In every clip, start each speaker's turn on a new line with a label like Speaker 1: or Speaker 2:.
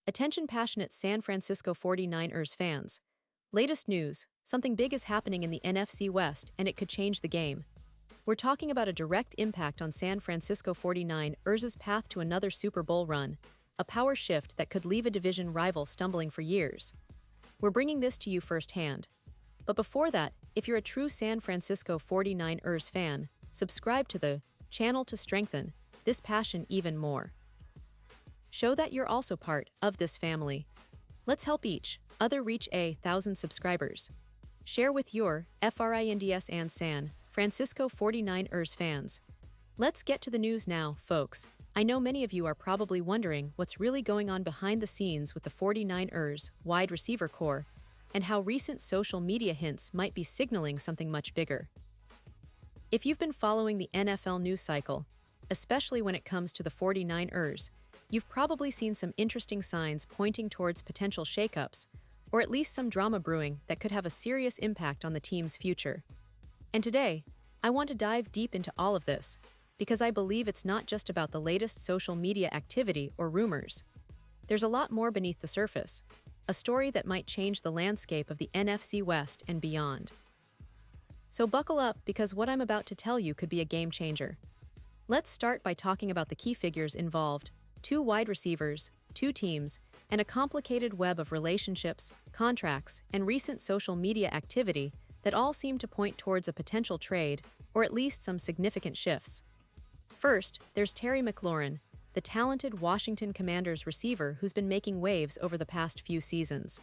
Speaker 1: Attention passionate San Francisco 49ers fans. Latest news, something big is happening in the NFC West and it could change the game. We're talking about a direct impact on San Francisco 49ers' path to another Super Bowl run, a power shift that could leave a division rival stumbling for years. We're bringing this to you firsthand. But before that, if you're a true San Francisco 49ers fan, subscribe to the channel to strengthen this passion even more. Show that you're also part of this family. Let's help each other reach 1,000 subscribers. Share with your friends and San Francisco 49ers fans. Let's get to the news now, folks. I know many of you are probably wondering what's really going on behind the scenes with the 49ers wide receiver core and how recent social media hints might be signaling something much bigger. If you've been following the NFL news cycle, especially when it comes to the 49ers, you've probably seen some interesting signs pointing towards potential shakeups, or at least some drama brewing that could have a serious impact on the team's future. And today, I want to dive deep into all of this, because I believe it's not just about the latest social media activity or rumors. There's a lot more beneath the surface, a story that might change the landscape of the NFC West and beyond. So buckle up, because what I'm about to tell you could be a game changer. Let's start by talking about the key figures involved: 2 wide receivers, 2 teams, and a complicated web of relationships, contracts, and recent social media activity that all seem to point towards a potential trade, or at least some significant shifts. First, there's Mclaurin, the talented Washington Commanders receiver who's been making waves over the past few seasons.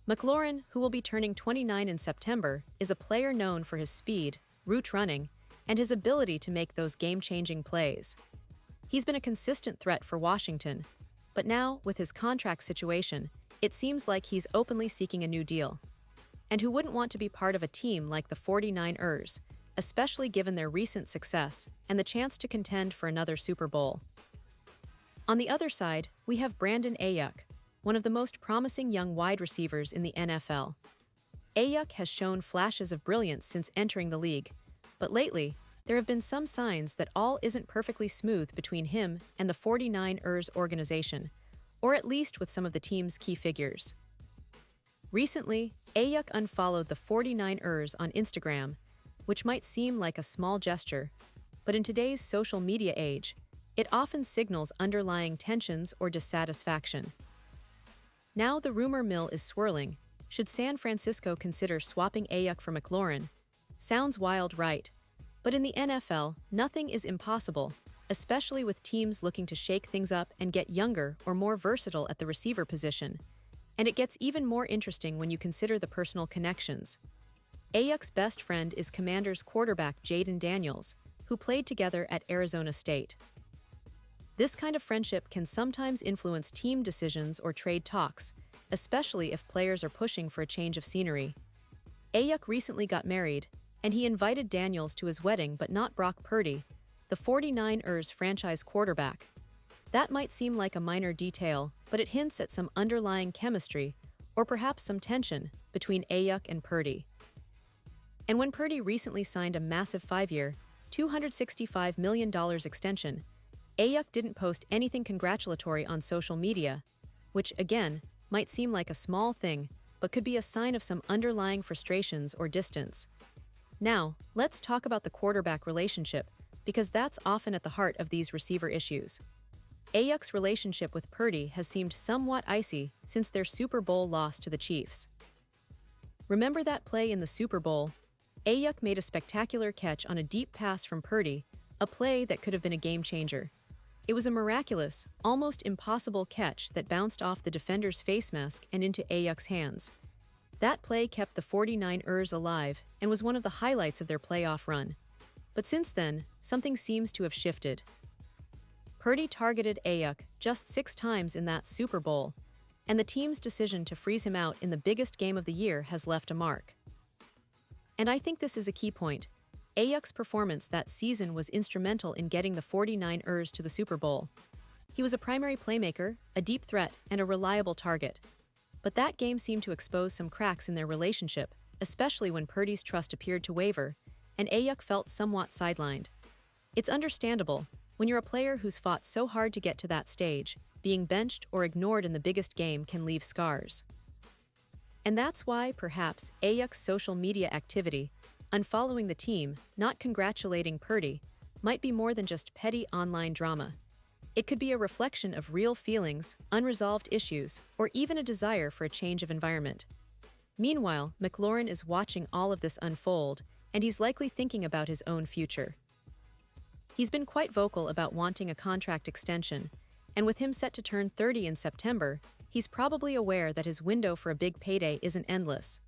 Speaker 1: Mclaurin, who will be turning 29 in September, is a player known for his speed, route running, and his ability to make those game-changing plays. He's been a consistent threat for Washington, but now, with his contract situation, it seems like he's openly seeking a new deal. And who wouldn't want to be part of a team like the 49ers, especially given their recent success and the chance to contend for another Super Bowl? On the other side, we have Brandon Ayuk, one of the most promising young wide receivers in the NFL. Ayuk has shown flashes of brilliance since entering the league, but lately, there have been some signs that all isn't perfectly smooth between him and the 49ers organization, or at least with some of the team's key figures. Recently, Ayuk unfollowed the 49ers on Instagram, which might seem like a small gesture, but in today's social media age, it often signals underlying tensions or dissatisfaction. Now the rumor mill is swirling. Should San Francisco consider swapping Ayuk for Mclaurin? Sounds wild, right? But in the NFL, nothing is impossible, especially with teams looking to shake things up and get younger or more versatile at the receiver position. And it gets even more interesting when you consider the personal connections. Ayuk's best friend is Commanders quarterback Jayden Daniels, who played together at Arizona State. This kind of friendship can sometimes influence team decisions or trade talks, especially if players are pushing for a change of scenery. Ayuk recently got married, and he invited Daniels to his wedding but not Brock Purdy, the 49ers franchise quarterback. That might seem like a minor detail, but it hints at some underlying chemistry, or perhaps some tension, between Ayuk and Purdy. And when Purdy recently signed a massive 5-year, $265 million extension, Ayuk didn't post anything congratulatory on social media, which, again, might seem like a small thing, but could be a sign of some underlying frustrations or distance. Now, let's talk about the quarterback relationship, because that's often at the heart of these receiver issues. Ayuk's relationship with Purdy has seemed somewhat icy since their Super Bowl loss to the Chiefs. Remember that play in the Super Bowl? Ayuk made a spectacular catch on a deep pass from Purdy, a play that could have been a game-changer. It was a miraculous, almost impossible catch that bounced off the defender's face mask and into Ayuk's hands. That play kept the 49ers alive and was one of the highlights of their playoff run. But since then, something seems to have shifted. Purdy targeted Ayuk just 6 times in that Super Bowl, and the team's decision to freeze him out in the biggest game of the year has left a mark. And I think this is a key point. Ayuk's performance that season was instrumental in getting the 49ers to the Super Bowl. He was a primary playmaker, a deep threat, and a reliable target. But that game seemed to expose some cracks in their relationship, especially when Purdy's trust appeared to waver, and Ayuk felt somewhat sidelined. It's understandable, when you're a player who's fought so hard to get to that stage, being benched or ignored in the biggest game can leave scars. And that's why, perhaps, Ayuk's social media activity, unfollowing the team, not congratulating Purdy, might be more than just petty online drama. It could be a reflection of real feelings, unresolved issues, or even a desire for a change of environment. Meanwhile, Mclaurin is watching all of this unfold, and he's likely thinking about his own future. He's been quite vocal about wanting a contract extension, and with him set to turn 30 in September, he's probably aware that his window for a big payday isn't endless.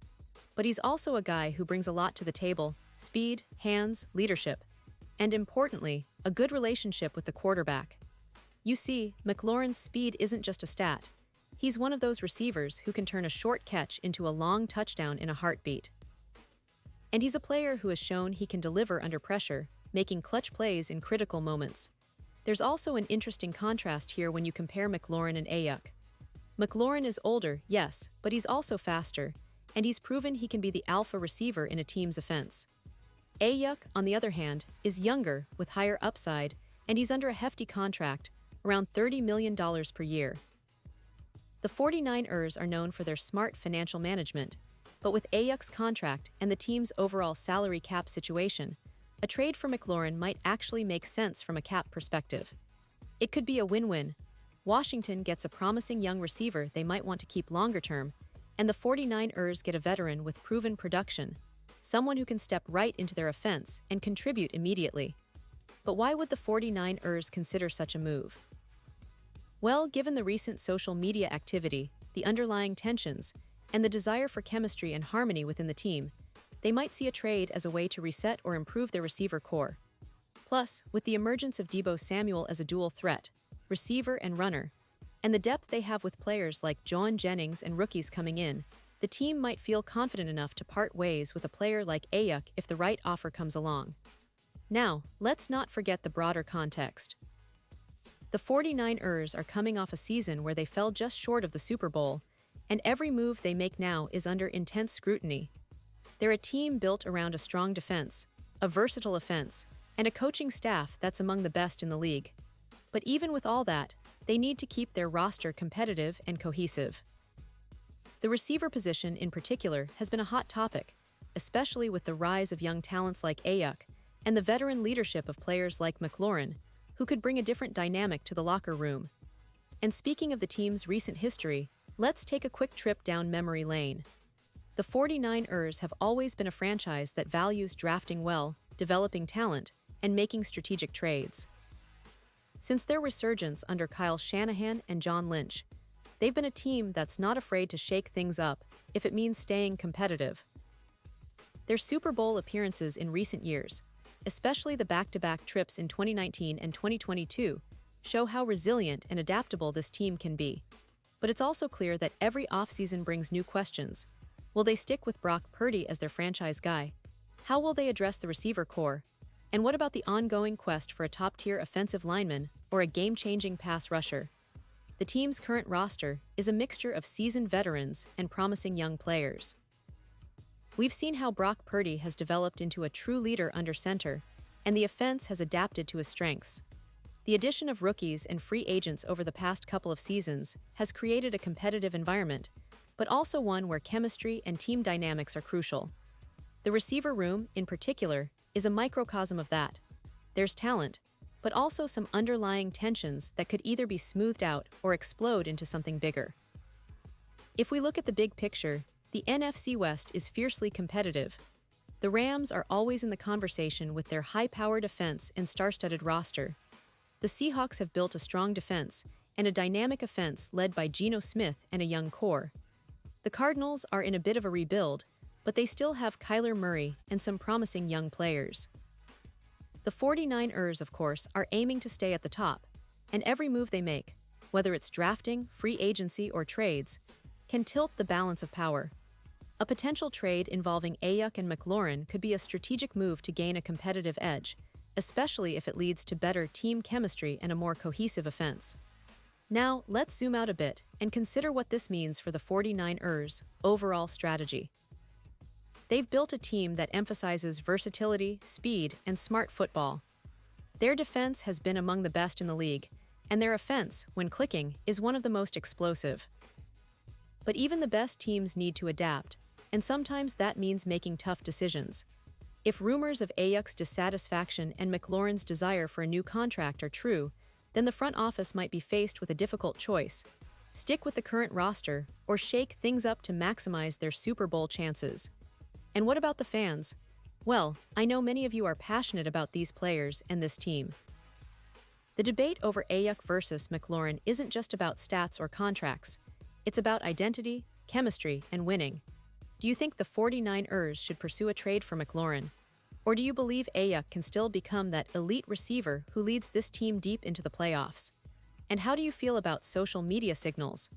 Speaker 1: But he's also a guy who brings a lot to the table: speed, hands, leadership, and importantly, a good relationship with the quarterback. You see, Mclaurin's speed isn't just a stat. He's one of those receivers who can turn a short catch into a long touchdown in a heartbeat. And he's a player who has shown he can deliver under pressure, making clutch plays in critical moments. There's also an interesting contrast here when you compare Mclaurin and Ayuk. Mclaurin is older, yes, but he's also faster, and he's proven he can be the alpha receiver in a team's offense. Ayuk, on the other hand, is younger, with higher upside, and he's under a hefty contract, around $30 million per year. The 49ers are known for their smart financial management, but with Ayuk's contract and the team's overall salary cap situation, a trade for Mclaurin might actually make sense from a cap perspective. It could be a win-win. Washington gets a promising young receiver they might want to keep longer term, and the 49ers get a veteran with proven production, someone who can step right into their offense and contribute immediately. But why would the 49ers consider such a move? Well, given the recent social media activity, the underlying tensions, and the desire for chemistry and harmony within the team, they might see a trade as a way to reset or improve their receiver core. Plus, with the emergence of Deebo Samuel as a dual threat, receiver and runner, and the depth they have with players like John Jennings and rookies coming in, the team might feel confident enough to part ways with a player like Ayuk if the right offer comes along. Now, let's not forget the broader context. The 49ers are coming off a season where they fell just short of the Super Bowl, and every move they make now is under intense scrutiny. They're a team built around a strong defense, a versatile offense, and a coaching staff that's among the best in the league. But even with all that, they need to keep their roster competitive and cohesive. The receiver position, in particular, has been a hot topic, especially with the rise of young talents like Ayuk and the veteran leadership of players like Mclaurin, who could bring a different dynamic to the locker room. And speaking of the team's recent history, let's take a quick trip down memory lane. The 49ers have always been a franchise that values drafting well, developing talent, and making strategic trades. Since their resurgence under Kyle Shanahan and John Lynch, they've been a team that's not afraid to shake things up if it means staying competitive. Their Super Bowl appearances in recent years, especially the back-to-back trips in 2019 and 2022, show how resilient and adaptable this team can be. But it's also clear that every offseason brings new questions. Will they stick with Brock Purdy as their franchise guy? How will they address the receiver core? And what about the ongoing quest for a top-tier offensive lineman or a game-changing pass rusher? The team's current roster is a mixture of seasoned veterans and promising young players. We've seen how Brock Purdy has developed into a true leader under center, and the offense has adapted to his strengths. The addition of rookies and free agents over the past couple of seasons has created a competitive environment, but also one where chemistry and team dynamics are crucial. The receiver room, in particular, is a microcosm of that. There's talent, but also some underlying tensions that could either be smoothed out or explode into something bigger. If we look at the big picture, the NFC West is fiercely competitive. The Rams are always in the conversation with their high-powered offense and star-studded roster. The Seahawks have built a strong defense and a dynamic offense led by Geno Smith and a young core. The Cardinals are in a bit of a rebuild, but they still have Kyler Murray and some promising young players. The 49ers, of course, are aiming to stay at the top, and every move they make, whether it's drafting, free agency, or trades, can tilt the balance of power. A potential trade involving Ayuk and Mclaurin could be a strategic move to gain a competitive edge, especially if it leads to better team chemistry and a more cohesive offense. Now, let's zoom out a bit and consider what this means for the 49ers' overall strategy. They've built a team that emphasizes versatility, speed, and smart football. Their defense has been among the best in the league, and their offense, when clicking, is one of the most explosive. But even the best teams need to adapt, and sometimes that means making tough decisions. If rumors of Ajax's dissatisfaction and Mclaurin's desire for a new contract are true, then the front office might be faced with a difficult choice: stick with the current roster or shake things up to maximize their Super Bowl chances. And what about the fans? Well, I know many of you are passionate about these players and this team. The debate over Ajax versus Mclaurin isn't just about stats or contracts. It's about identity, chemistry, and winning. Do you think the 49ers should pursue a trade for Mclaurin? Or do you believe Ajax can still become that elite receiver who leads this team deep into the playoffs? And how do you feel about social media signals?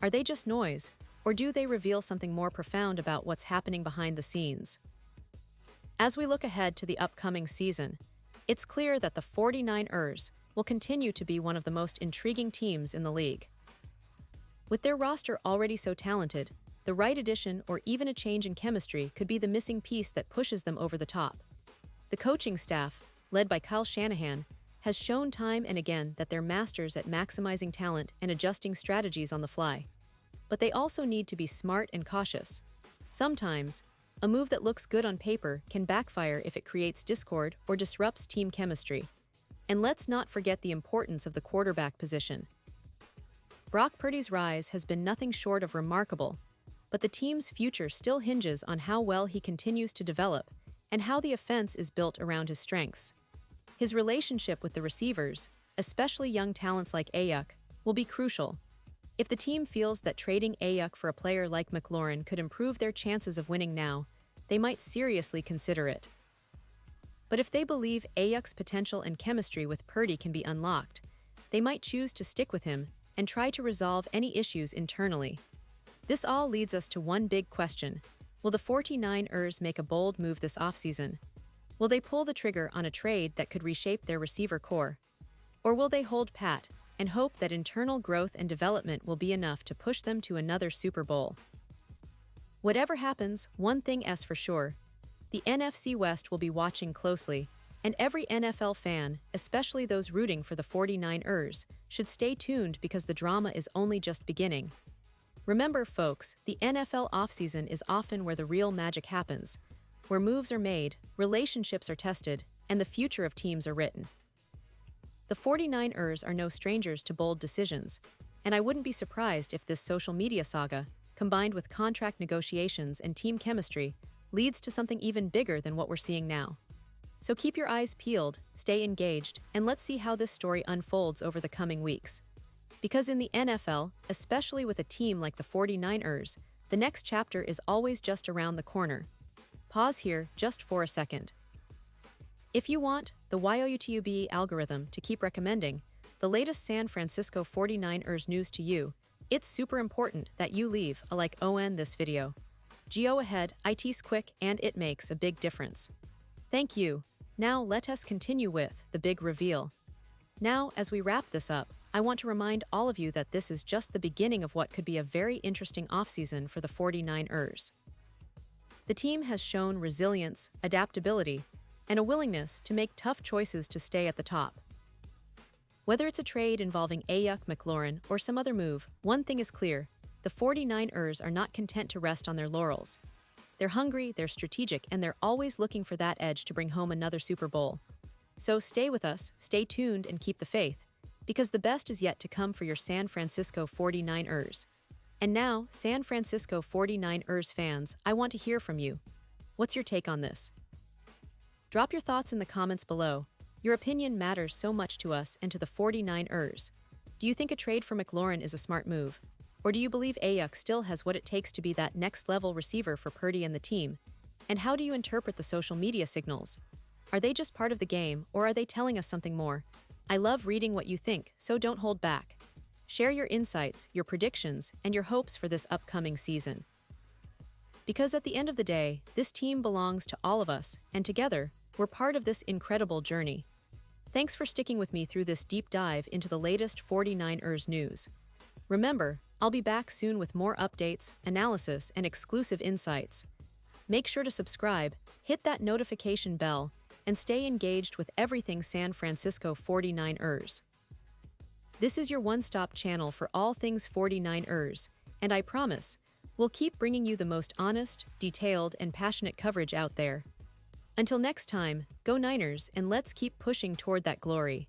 Speaker 1: Are they just noise, or do they reveal something more profound about what's happening behind the scenes? As we look ahead to the upcoming season, it's clear that the 49ers will continue to be one of the most intriguing teams in the league. With their roster already so talented, the right addition or even a change in chemistry could be the missing piece that pushes them over the top. The coaching staff, led by Kyle Shanahan, has shown time and again that they're masters at maximizing talent and adjusting strategies on the fly. But they also need to be smart and cautious. Sometimes, a move that looks good on paper can backfire if it creates discord or disrupts team chemistry. And let's not forget the importance of the quarterback position. Brock Purdy's rise has been nothing short of remarkable, but the team's future still hinges on how well he continues to develop and how the offense is built around his strengths. His relationship with the receivers, especially young talents like Ajax, will be crucial. If the team feels that trading Ajax for a player like Mclaurin could improve their chances of winning now, they might seriously consider it. But if they believe Ajax's potential and chemistry with Purdy can be unlocked, they might choose to stick with him and try to resolve any issues internally. This all leads us to one big question: will the 49ers make a bold move this offseason? Will they pull the trigger on a trade that could reshape their receiver core? Or will they hold pat and hope that internal growth and development will be enough to push them to another Super Bowl? Whatever happens, one thing is for sure: the NFC West will be watching closely, and every NFL fan, especially those rooting for the 49ers, should stay tuned because the drama is only just beginning. Remember, folks, the NFL offseason is often where the real magic happens, where moves are made, relationships are tested, and the future of teams are written. The 49ers are no strangers to bold decisions, and I wouldn't be surprised if this social media saga, combined with contract negotiations and team chemistry, leads to something even bigger than what we're seeing now. So keep your eyes peeled, stay engaged, and let's see how this story unfolds over the coming weeks. Because in the NFL, especially with a team like the 49ers, the next chapter is always just around the corner. Pause here just for a second. If you want the YouTube algorithm to keep recommending the latest San Francisco 49ers news to you, it's super important that you leave a like on this video. Go ahead, it's quick and it makes a big difference. Thank you. Now let us continue with the big reveal. Now, as we wrap this up, I want to remind all of you that this is just the beginning of what could be a very interesting offseason for the 49ers. The team has shown resilience, adaptability, and a willingness to make tough choices to stay at the top. Whether it's a trade involving Ajax Mclaurin or some other move, one thing is clear: the 49ers are not content to rest on their laurels. They're hungry, they're strategic, and they're always looking for that edge to bring home another Super Bowl. So stay with us, stay tuned, and keep the faith, because the best is yet to come for your San Francisco 49ers. And now, San Francisco 49ers fans, I want to hear from you. What's your take on this? Drop your thoughts in the comments below. Your opinion matters so much to us and to the 49ers. Do you think a trade for Mclaurin is a smart move? Or do you believe Ajax still has what it takes to be that next-level receiver for Purdy and the team? And how do you interpret the social media signals? Are they just part of the game, or are they telling us something more? I love reading what you think, so don't hold back. Share your insights, your predictions, and your hopes for this upcoming season. Because at the end of the day, this team belongs to all of us, and together, we're part of this incredible journey. Thanks for sticking with me through this deep dive into the latest 49ers news. Remember, I'll be back soon with more updates, analysis, and exclusive insights. Make sure to subscribe, hit that notification bell, and stay engaged with everything San Francisco 49ers. This is your one-stop channel for all things 49ers, and I promise, we'll keep bringing you the most honest, detailed, and passionate coverage out there. Until next time, go Niners and let's keep pushing toward that glory.